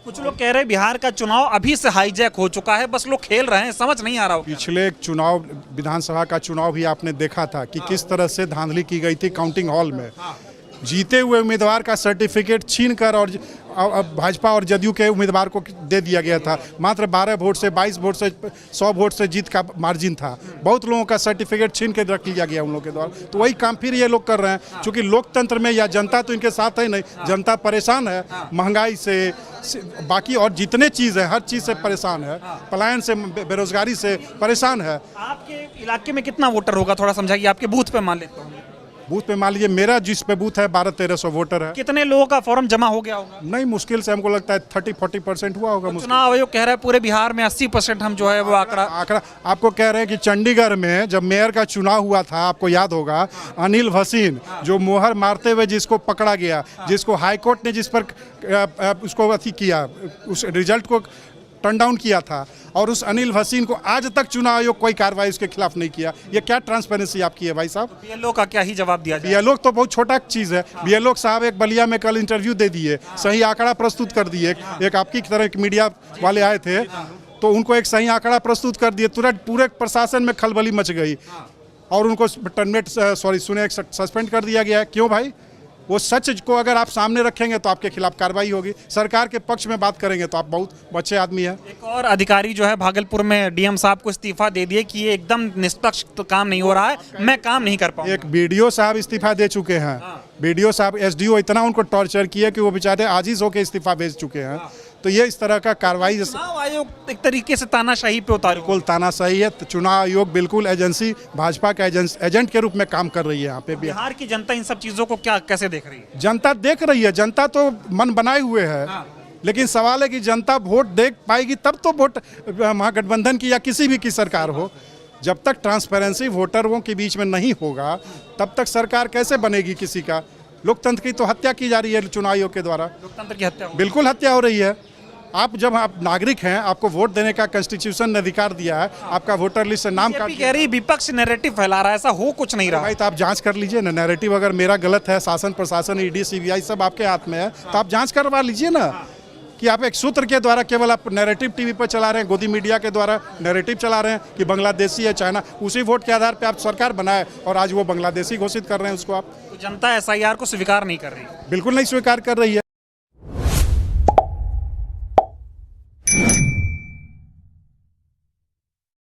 कुछ लोग कह रहे हैं बिहार का चुनाव अभी से हाईजैक हो चुका है, बस लोग खेल रहे हैं, समझ नहीं आ रहा हो। पिछले चुनाव विधानसभा का चुनाव भी आपने देखा था कि किस तरह से धांधली की गई थी काउंटिंग हॉल में। जीते हुए उम्मीदवार का सर्टिफिकेट छीनकर और भाजपा और जदयू के उम्मीदवार को दे दिया गया था। मात्र 12 वोट से 22 वोट से 100 वोट से जीत का मार्जिन था। बहुत लोगों का सर्टिफिकेट छीन के रख लिया गया उन लोगों के द्वारा। तो वही काम फिर ये लोग कर रहे हैं, क्योंकि लोकतंत्र में या जनता तो इनके साथ है नहीं, जनता परेशान है महंगाई से, बाकी और जितने चीज़ है हर चीज़ से परेशान है, पलायन से, बेरोजगारी से परेशान है। आपके इलाके में कितना वोटर होगा, थोड़ा समझाइए। आपके बूथ पे मान लेता हूँ, बूथ पे मान लीजिए मेरा जिस पे बूथ है 1200-1300 वोटर है। कितने लोगों का फॉर्म जमा हो गया होगा? नहीं, मुश्किल से हमको लगता है 30-40% हुआ होगा। चुनाव आयोग कह रहा है पूरे बिहार में 80% हम जो है वो आंकड़ा आपको कह रहे हैं कि चंडीगढ़ में जब मेयर का चुनाव हुआ था, आपको याद होगा, अनिल भसीन जो मोहर मारते हुए जिसको पकड़ा गया, जिसको हाईकोर्ट ने जिस पर उसको अथी किया, उस रिजल्ट को टर्न डाउन किया था, और उस अनिल भसीन को आज तक चुनाव आयोग कोई कार्रवाई उसके खिलाफ नहीं किया। ये क्या ट्रांसपेरेंसी आपकी है भाई साहब? बीएलओ का क्या ही जवाब दिया जाए? बीएलओ तो बहुत छोटा चीज़ है। बीएलओ साहब एक बलिया में कल इंटरव्यू दे दिए, सही आंकड़ा प्रस्तुत कर दिए। एक आपकी तरह एक मीडिया वाले आए थे तो उनको एक सही आंकड़ा प्रस्तुत कर दिए, तुरंत पूरे प्रशासन में खलबली मच गई और उनको सस्पेंड कर दिया गया है। क्यों भाई? वो सच को अगर आप सामने रखेंगे तो आपके खिलाफ कार्रवाई होगी, सरकार के पक्ष में बात करेंगे तो आप बहुत अच्छे आदमी हैं। एक और अधिकारी जो है भागलपुर में डीएम साहब को इस्तीफा दे दिए कि ये एकदम निष्पक्ष तो काम नहीं हो रहा है, मैं काम नहीं कर पाऊंगा। एक बीडीओ साहब इस्तीफा दे चुके हैं। बीडीओ साहब, एसडीओ इतना उनको टॉर्चर किया कि वो बेचारे आजिज होकर इस्तीफा भेज चुके हैं। तो ये इस तरह का कार्रवाई, चुनाव आयोग एक तरीके से तानाशाही पे उतारू। बिल्कुल तानाशाही है। चुनाव आयोग बिल्कुल एजेंसी, भाजपा का एजेंट के रूप में काम कर रही है यहाँ पे। बिहार की जनता इन सब चीजों को क्या कैसे देख रही है? जनता देख रही है, जनता तो मन बनाए हुए है। लेकिन सवाल है कि जनता वोट देख पाएगी तब तो वोट महागठबंधन की या किसी भी की सरकार हो। जब तक ट्रांसपेरेंसी वोटरों के बीच में नहीं होगा तब तक सरकार कैसे बनेगी किसी का? लोकतंत्र की तो हत्या की जा रही है चुनाव आयोग के द्वारा। लोकतंत्र की हत्या बिल्कुल हत्या हो रही है। जब आप नागरिक हैं, आपको वोट देने का कॉन्स्टिट्यूशन ने अधिकार दिया है, आपका वोटर लिस्ट से नाम काट कह रही विपक्ष नैरेटिव फैला रहा है, ऐसा हो कुछ नहीं रहा भाई। तो आप जांच कर लीजिए ना, नैरेटिव अगर मेरा गलत है, शासन प्रशासन ईडी सीबीआई सब आपके हाथ में है, तो आप जांच करवा लीजिए ना कि आप एक सूत्र के द्वारा केवल आप नैरेटिव टीवी पर चला रहे हैं, गोदी मीडिया के द्वारा नैरेटिव चला रहे हैं कि बांग्लादेशी है, चाइना, उसी वोट के आधार पर आप सरकार बनाए और आज वो बांग्लादेशी घोषित कर रहे हैं उसको आप। तो जनता एसआईआर को स्वीकार नहीं कर रही? बिल्कुल नहीं स्वीकार कर रही है।